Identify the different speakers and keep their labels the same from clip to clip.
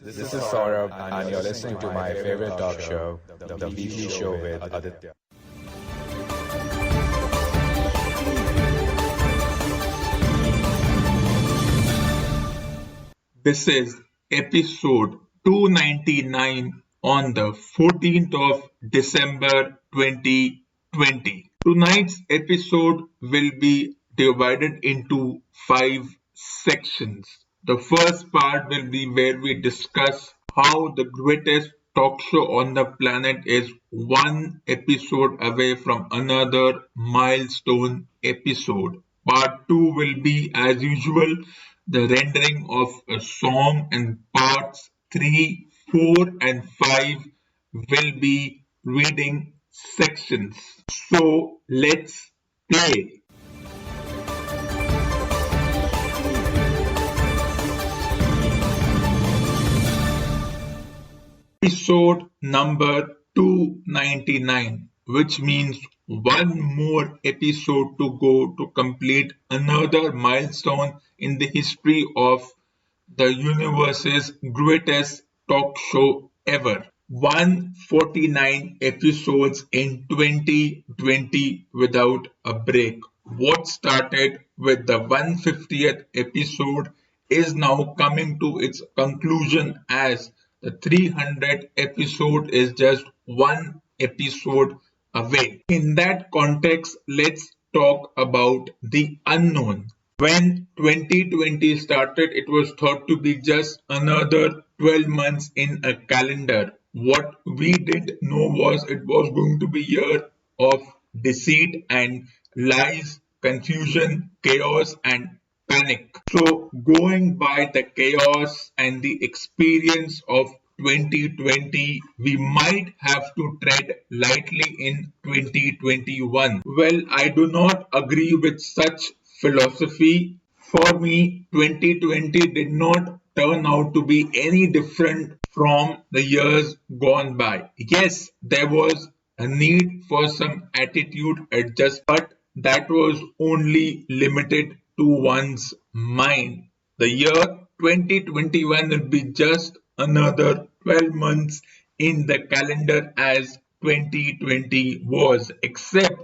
Speaker 1: This is Saurabh, and you're listening to my favorite talk show, The Weekly Show with Aditya.
Speaker 2: This is episode 299 on the 14th of December 2020. Tonight's episode will be divided into 5 sections. The first part will be where we discuss how the greatest talk show on the planet is one episode away from another milestone episode. Part 2 will be, as usual, the rendering of a song, and parts 3, 4 and 5 will be reading sections. So let's play. Episode number 299, which means one more episode to go to complete another milestone in the history of the universe's greatest talk show ever. 149 episodes in 2020 without a break. What started with the 150th episode is now coming to its conclusion, as the 300th episode is just one episode away. In that context, let's talk about the unknown. When 2020 started, it was thought to be just another 12 months in a calendar. What we didn't know was it was going to be a year of deceit and lies, confusion, chaos and panic. So going by the chaos and the experience of 2020, we might have to tread lightly in 2021. Well, I do not agree with such philosophy. For me, 2020 did not turn out to be any different from the years gone by. Yes, there was a need for some attitude adjustment, but that was only limited to one's mind. The year 2021 will be just another 12 months in the calendar as 2020 was, except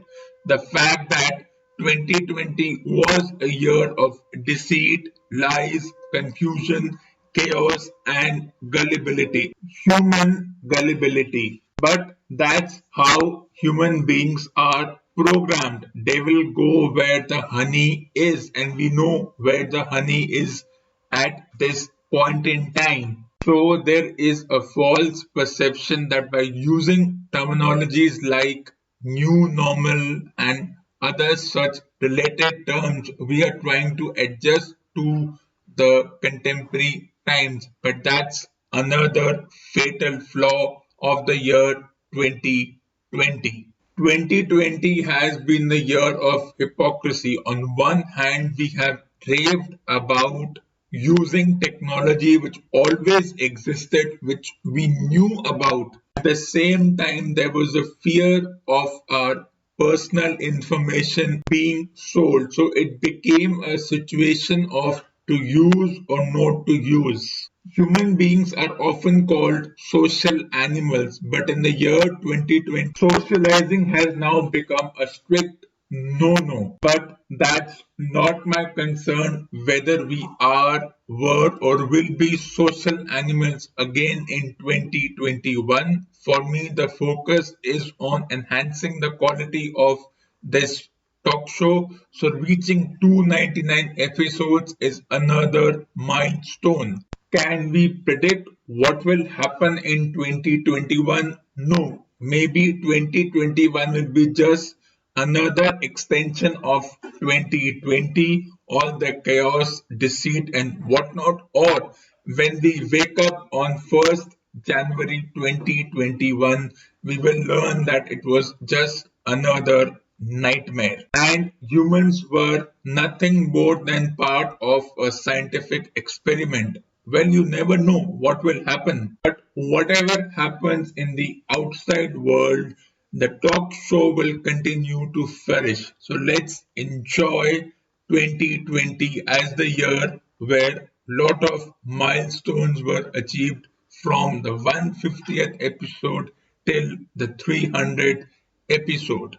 Speaker 2: the fact that 2020 was a year of deceit, lies, confusion, chaos and gullibility. Human gullibility. But that's how human beings are programmed. They will go where the honey is, and we know where the honey is at this point in time. So there is a false perception that by using terminologies like new normal and other such related terms, we are trying to adjust to the contemporary times. But that's another fatal flaw of the year 2020. 2020 has been the year of hypocrisy. On one hand, we have raved about using technology which always existed, which we knew about. At the same time, there was a fear of our personal information being sold. So it became a situation of to use or not to use. Human beings are often called social animals, but in the year 2020, socializing has now become a strict no-no. But that's not my concern whether we are, were or will be social animals again in 2021. For me, the focus is on enhancing the quality of this talk show. So reaching 299 episodes is another milestone. Can we predict what will happen in 2021? No. Maybe 2021 will be just another extension of 2020, all the chaos, deceit and whatnot. Or when we wake up on 1st January 2021, we will learn that it was just another nightmare. And humans were nothing more than part of a scientific experiment. Well, you never know what will happen. But whatever happens in the outside world, the talk show will continue to flourish. So let's enjoy 2020 as the year where lot of milestones were achieved from the 150th episode till the 300th episode.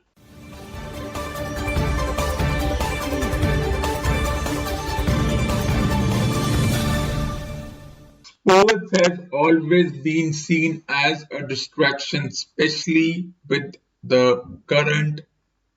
Speaker 2: Sports has always been seen as a distraction, especially with the current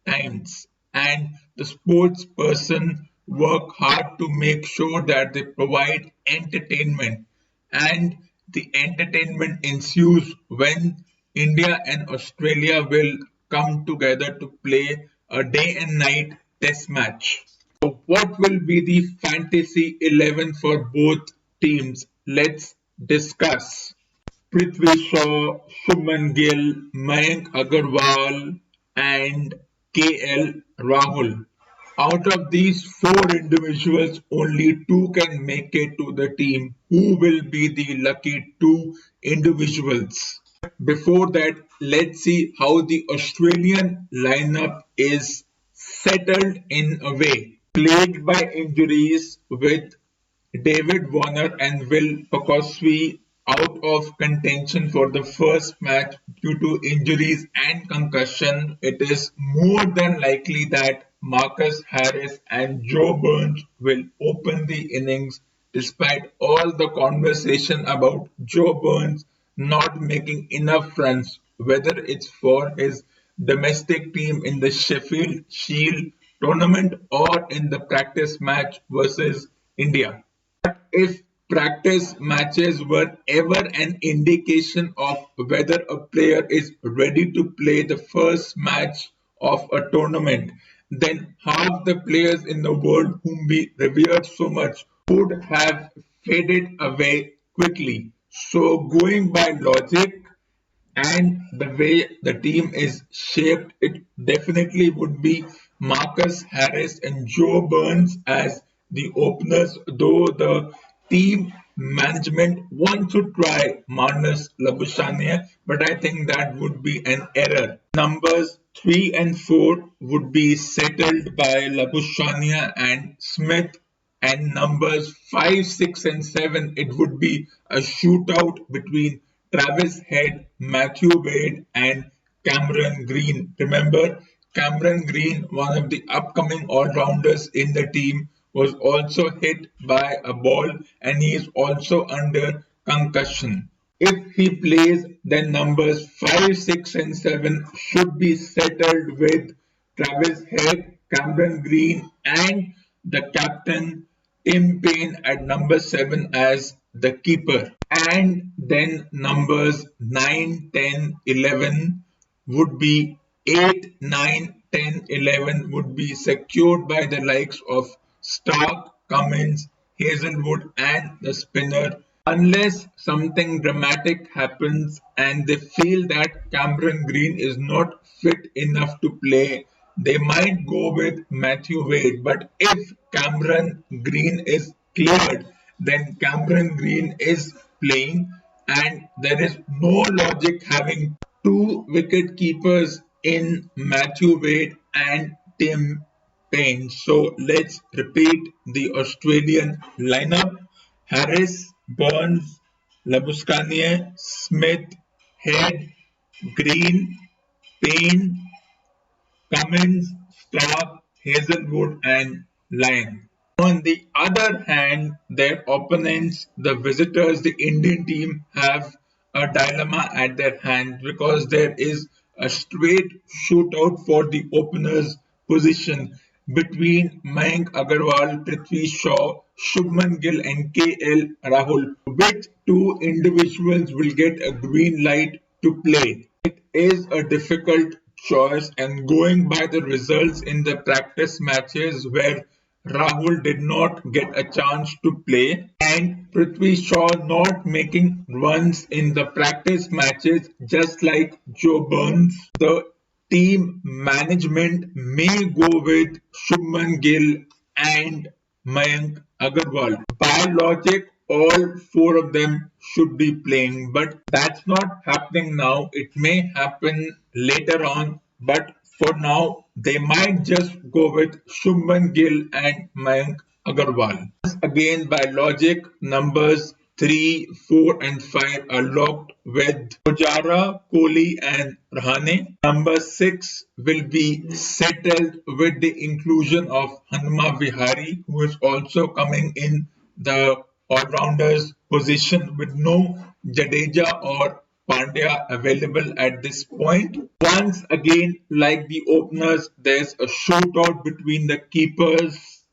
Speaker 2: times. And the sports person work hard to make sure that they provide entertainment. And the entertainment ensues when India and Australia will come together to play a day and night test match. So what will be the fantasy 11 for both teams? Let's discuss. Prithvi Shaw, Shubman Gill, Mayank Agarwal, and KL Rahul. Out of these four individuals, only two can make it to the team. Who will be the lucky two individuals? Before that, let's see how the Australian lineup is settled in a way. Plagued by injuries with David Warner and Will Pekosvi out of contention for the first match due to injuries and concussion, it is more than likely that Marcus Harris and Joe Burns will open the innings despite all the conversation about Joe Burns not making enough runs, whether it's for his domestic team in the Sheffield Shield tournament or in the practice match versus India. If practice matches were ever an indication of whether a player is ready to play the first match of a tournament, then half the players in the world whom we revered so much would have faded away quickly. So, going by logic, and the way the team is shaped, it definitely would be Marcus Harris and Joe Burns as the openers, though the team management wants to try Marnus Labuschagne, but I think that would be an error. Numbers 3 and 4 would be settled by Labuschagne and Smith, and numbers 5, 6, and 7, it would be a shootout between Travis Head, Matthew Wade, and Cameron Green. Remember, Cameron Green, one of the upcoming all-rounders in the team, was also hit by a ball and he is also under concussion. If he plays, then numbers 5, 6, and 7 should be settled with Travis Head, Cameron Green, and the captain Tim Payne at number 7 as the keeper. And then numbers 9, 10, 11 would be 8, 9, 10, 11 would be secured by the likes of Stark, Cummins, Hazelwood, and the spinner. Unless something dramatic happens and they feel that Cameron Green is not fit enough to play, they might go with Matthew Wade. But if Cameron Green is cleared, then Cameron Green is playing, and there is no logic having two wicket keepers in Matthew Wade and Tim Payne. So let's repeat the Australian lineup. Harris, Burns, Labuschagne, Smith, Head, Green, Payne, Cummins, Stark, Hazelwood, and Lyon. On the other hand, their opponents, the visitors, the Indian team, have a dilemma at their hand because there is a straight shootout for the opener's position between Mayank Agarwal, Prithvi Shaw, Shubman Gill, and KL Rahul. Which two individuals will get a green light to play? It is a difficult choice, and going by the results in the practice matches where Rahul did not get a chance to play and Prithvi Shaw not making runs in the practice matches just like Joe Burns, the team management may go with Shubman Gill and Mayank Agarwal. By logic, all four of them should be playing, but that's not happening now. It may happen later on, but for now, they might just go with Shubman Gill and Mayank Agarwal. Again, by logic, numbers 3, 4, and 5 are locked with Pujara, Kohli, and Rahane. Number 6 will be settled with the inclusion of Hanuma Vihari, who is also coming in the all-rounders position with no Jadeja or Pandya available at this point. Once again, like the openers, there's a shootout between the keepers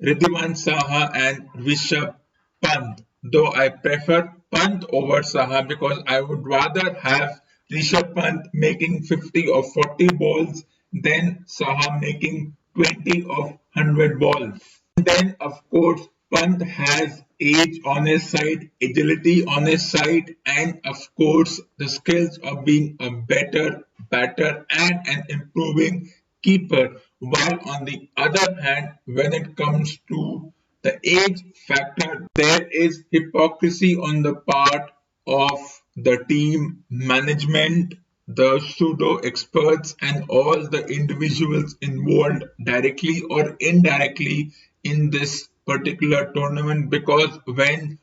Speaker 2: Riddhiman Saha and Rishabh Pant, though I prefer Pant over Saha because I would rather have Rishabh Pant making 50 or 40 balls than Saha making 20 of 100 balls. Then, of course, Pant has age on his side, agility on his side, and of course, the skills of being a better batter and an improving keeper. While on the other hand, when it comes to the age factor, there is hypocrisy on the part of the team management, the pseudo experts, and all the individuals involved directly or indirectly in this particular tournament, because when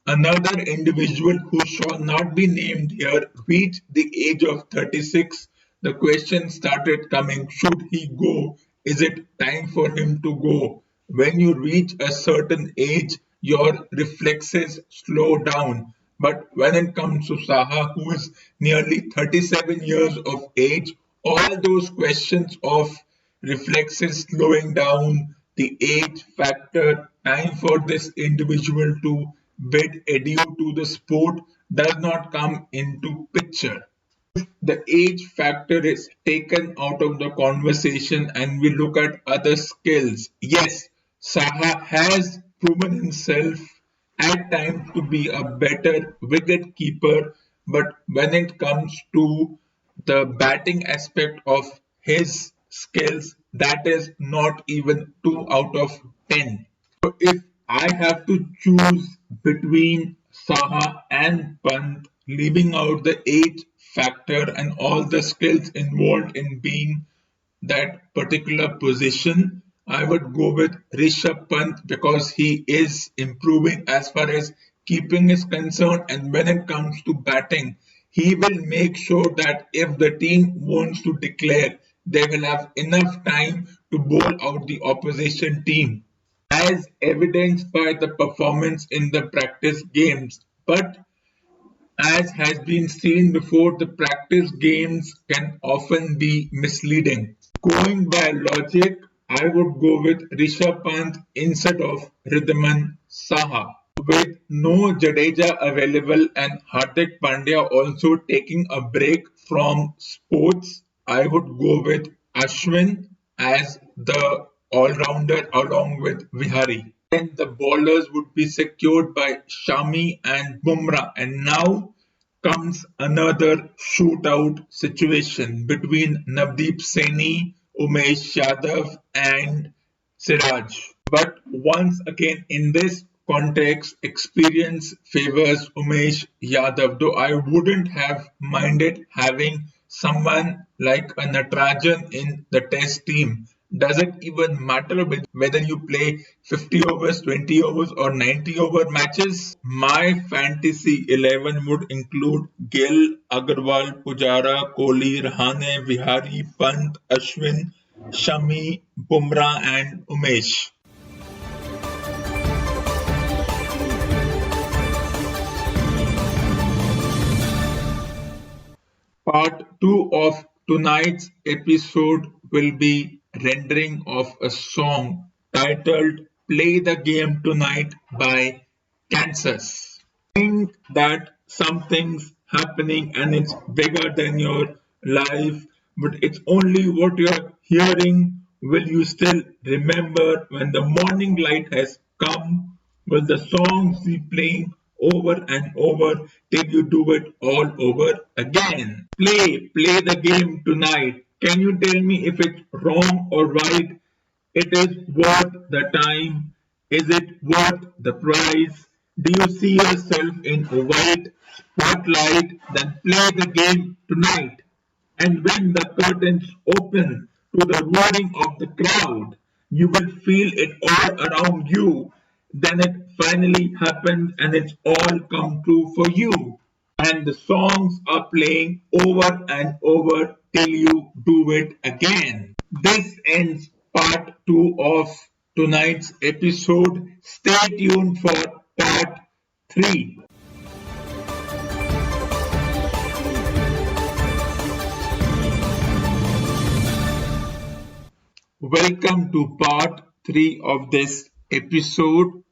Speaker 2: another individual who shall not be named here reached the age of 36, the question started coming, should he go? Is it time for him to go? When you reach a certain age, your reflexes slow down. But when it comes to Saha, who is nearly 37 years of age, all those questions of reflexes slowing down, the age factor, time for this individual to bid adieu to the sport does not come into picture. The age factor is taken out of the conversation and we look at other skills. Yes, Saha has proven himself at times to be a better wicket keeper, but when it comes to the batting aspect of his skills, that is not even 2 out of 10. So if I have to choose between Saha and Pant, leaving out the age factor and all the skills involved in being that particular position, I would go with Rishabh Pant because he is improving as far as keeping is concerned, and when it comes to batting, he will make sure that if the team wants to declare, they will have enough time to bowl out the opposition team, as evidenced by the performance in the practice games. But as has been seen before, the practice games can often be misleading. Going by logic, I would go with Rishabh Pant instead of Riddhiman Saha. With no Jadeja available and Hardik Pandya also taking a break from sports, I would go with Ashwin as the all-rounder along with Vihari. Then the bowlers would be secured by Shami and Bumrah. And now comes another shootout situation between Navdeep Saini, Umesh Yadav, and Siraj. But once again, in this context, experience favors Umesh Yadav, though I wouldn't have minded having someone like a Natarajan in the test team. Does it even matter whether you play 50 overs, 20 overs, or 90 over matches? My fantasy 11 would include Gill, Agarwal, Pujara, Kohli, Rahane, Vihari, Pant, Ashwin, Shami, Bumrah, and Umesh. Part 2 of tonight's episode will be rendering of a song titled Play the Game Tonight by Kansas. Think that something's happening and it's bigger than your life, but it's only what you're hearing. Will you still remember when the morning light has come? Will the songs be playing over and over till you do it all over again? Play the game tonight. Can you tell me if it's wrong or right? It is worth the time. Is it worth the price? Do you see yourself in a white spotlight? Then play the game tonight. And when the curtains open to the roaring of the crowd, you will feel it all around you. Then it finally happened and it's all come true for you. And the songs are playing over and over till you do it again. This ends part 2 of tonight's episode. Stay tuned for part 3. Welcome to part 3 of this episode,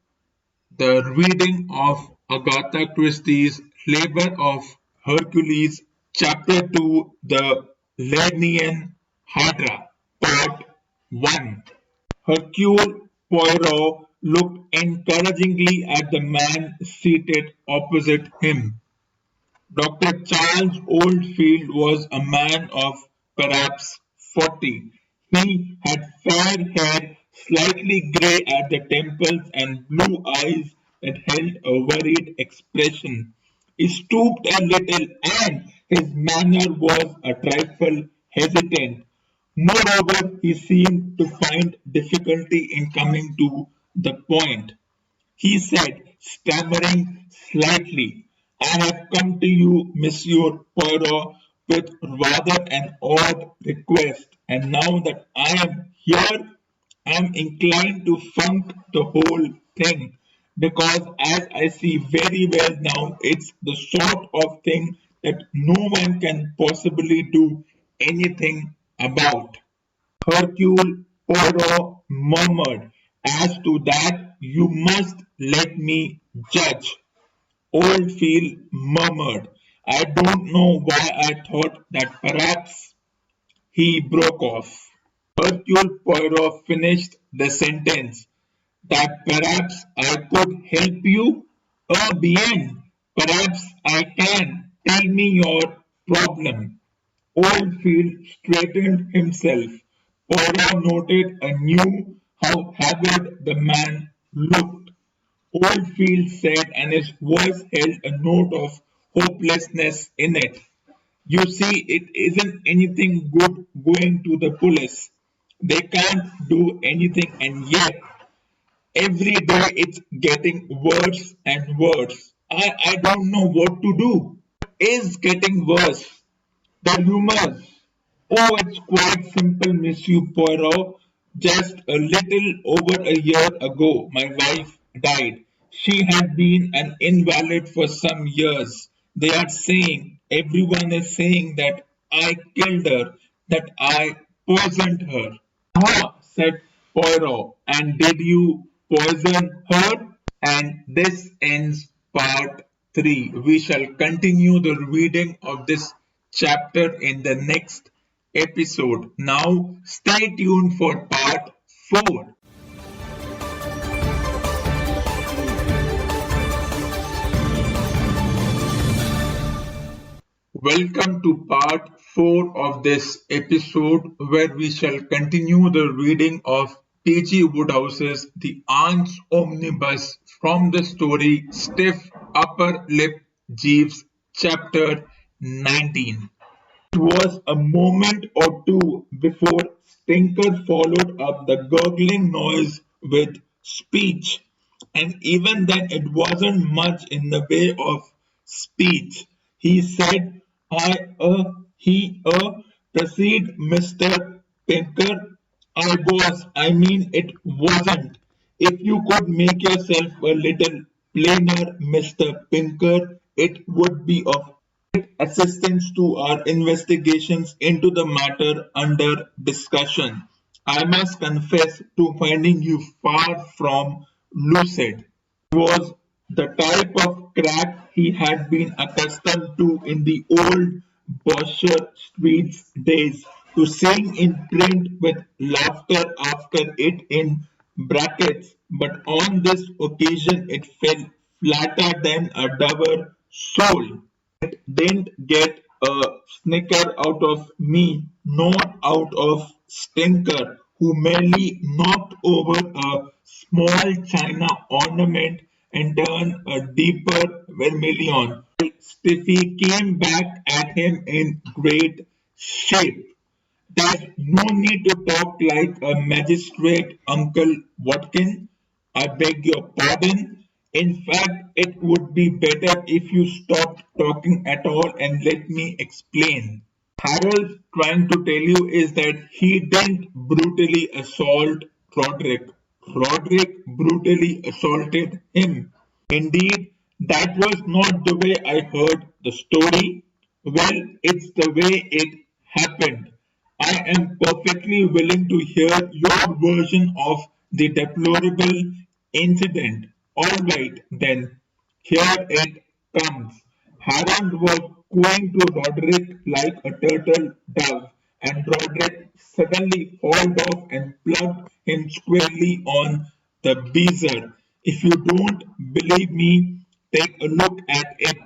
Speaker 2: the reading of Agatha Christie's Labor of Hercules, Chapter 2, The Lernaean Hydra, Part 1. Hercule Poirot looked encouragingly at the man seated opposite him. Dr. Charles Oldfield was a man of perhaps 40. He had fair hair, slightly grey at the temples, and blue eyes that held a worried expression. He stooped a little, and his manner was a trifle hesitant. Moreover, he seemed to find difficulty in coming to the point. He said, stammering slightly, "I have come to you, Monsieur Poirot, with rather an odd request, and now that I am here, I am inclined to funk the whole thing, because as I see very well now, it's the sort of thing that no one can possibly do anything about." Hercule Poirot murmured, "As to that, you must let me judge." Oldfield murmured, "I don't know why I thought that perhaps—" He broke off. Hercule Poirot finished the sentence, "that perhaps I could help you? Bien, perhaps I can. Tell me your problem." Oldfield straightened himself. Poirot noted anew how haggard the man looked. Oldfield said, and his voice held a note of hopelessness in it, "You see, it isn't anything good going to the police. They can't do anything, and yet every day it's getting worse and worse. I don't know what to do. Is getting worse. The rumors. Oh, it's quite simple, Monsieur Poirot. Just a little over a year ago, my wife died. She had been an invalid for some years. They are saying, everyone is saying that I killed her, that I poisoned her." "Ah," said Poirot, "and did you poison her?" And this ends part 3. We shall continue the reading of this chapter in the next episode. Now, stay tuned for part 4. Welcome to part 4 of this episode, where we shall continue the reading of P.G. Wodehouse's The Aunt's Omnibus from the story Stiff Upper Lip Jeeves, Chapter 19. It was a moment or two before Stinker followed up the gurgling noise with speech, and even then it wasn't much in the way of speech. He said, proceed, Mr. Pinker. It wasn't. If you could make yourself a little plainer, Mr. Pinker, it would be of assistance to our investigations into the matter under discussion. I must confess to finding you far from lucid. It was the type of crack he had been accustomed to in the old Bosher Street's days, to seeing in print with laughter after it in brackets, but on this occasion it fell flatter than a dover sole. It didn't get a snicker out of me, nor out of Stinker, who merely knocked over a small china ornament and turned a deeper vermilion. Stiffy came back at him in great shape. "There's no need to talk like a magistrate, Uncle Watkin. I beg your pardon. In fact, it would be better if you stopped talking at all and let me explain. Harold's trying to tell you is that he didn't brutally assault Roderick. Roderick brutally assaulted him. Indeed, that was not the way I heard the story. Well, it's the way it happened. I am perfectly willing to hear your version of the deplorable incident. All right, then. Here it comes. Harold was cooing to Roderick like a turtle dove, and Roderick suddenly hauled off and plugged him squarely on the beezer. If you don't believe me, take a look at it.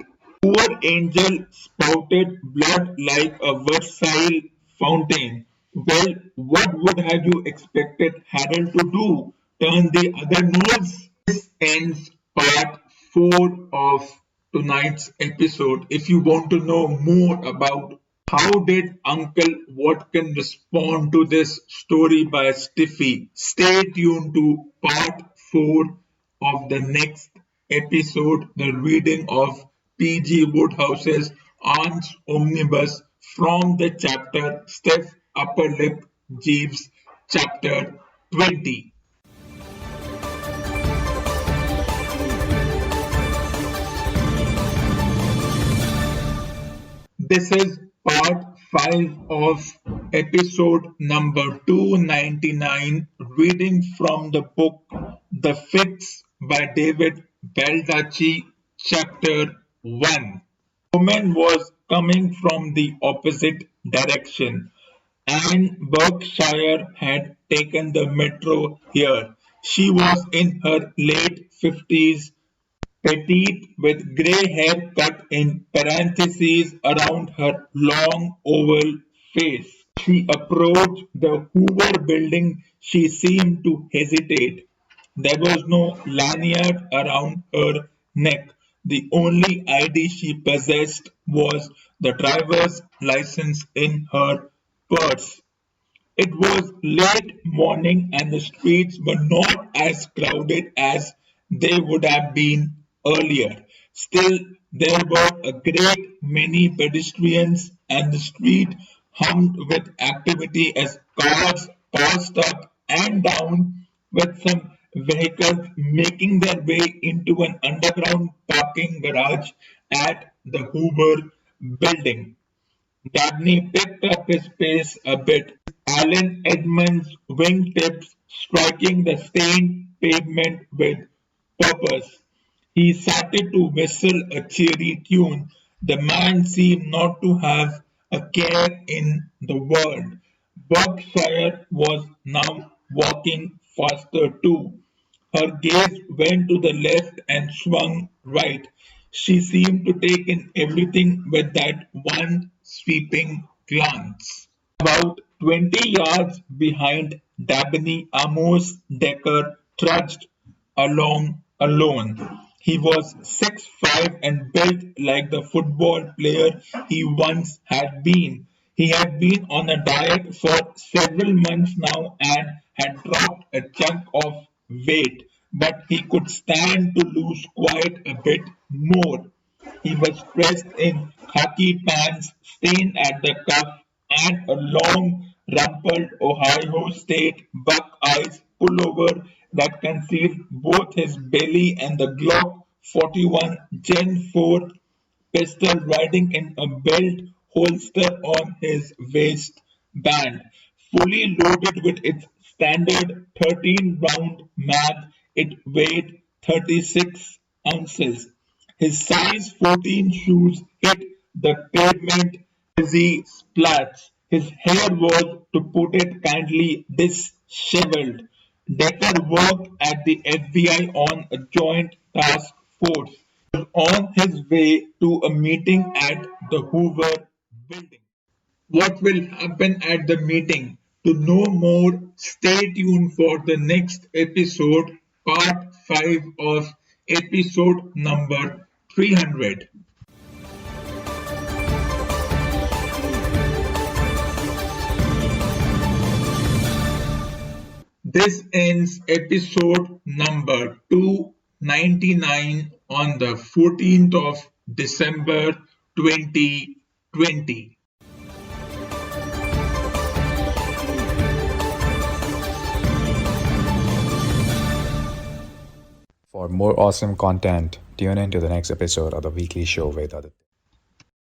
Speaker 2: Poor Angel spouted blood like a Versailles fountain. Well, what would have you expected Harold to do? Turn the other nose? This ends part 4 of tonight's episode. If you want to know more about how did Uncle Watkin respond to this story by Stiffy, stay tuned to part 4 of the next episode, the reading of P.G. Woodhouse's Aunt's Omnibus from the chapter Stiff Upper Lip Jeeves, chapter 20. This is part 5 of episode number 299, reading from the book The Fix by David Baldacci, chapter 1. The woman was coming from the opposite direction. Anne Berkshire had taken the metro here. She was in her late 50s, petite, with grey hair cut in parentheses around her long oval face. She approached the Hoover building. She seemed to hesitate. There was no lanyard around her neck. The only ID she possessed was the driver's license in her purse. It was late morning and the streets were not as crowded as they would have been earlier. Still, there were a great many pedestrians and the street hummed with activity as cars passed up and down, with some vehicles making their way into an underground parking garage at the Hoover building. Dabney picked up his pace a bit, Alan Edmonds' wingtips striking the stained pavement with purpose. He started to whistle a cheery tune. The man seemed not to have a care in the world. Berkshire was now walking faster too. Her gaze went to the left and swung right. She seemed to take in everything with that one sweeping glance. About 20 yards behind Dabney, Amos Decker trudged along alone. He was 6'5" and built like the football player he once had been. He had been on a diet for several months now and had dropped a chunk of weight, but he could stand to lose quite a bit more. He was dressed in khaki pants stained at the cuff and a long, rumpled Ohio State Buckeyes pullover that concealed both his belly and the Glock 41 Gen 4 pistol riding in a belt holster on his waistband. Fully loaded with its standard 13-round mag, it weighed 36 ounces. His size 14 shoes hit the pavement dizzy splats. His hair was, to put it kindly, disheveled. Decker worked at the FBI on a joint task force. He was on his way to a meeting at the Hoover building. What will happen at the meeting? To know more, stay tuned for the next episode, part 5 of episode number 300. This ends episode number 299. 99 on the 14th of December 2020.
Speaker 1: For more awesome content, tune in to the next episode of the weekly show with Agatha.